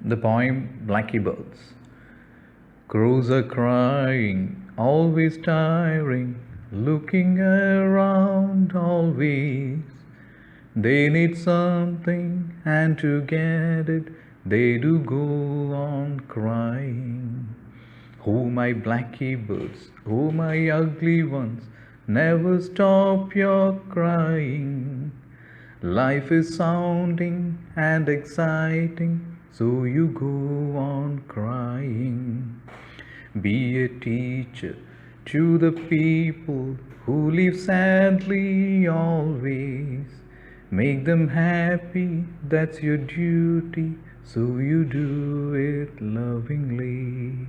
The poem Blacky Birds. Crows are crying, always tiring, looking around always. They need something, and to get it, they do go on crying. Oh, my blacky birds, oh, my ugly ones, never stop your crying. Life is sounding and exciting, so you go on crying. Be a teacher to the people who live sadly always. Make them happy, that's your duty, so you do it lovingly.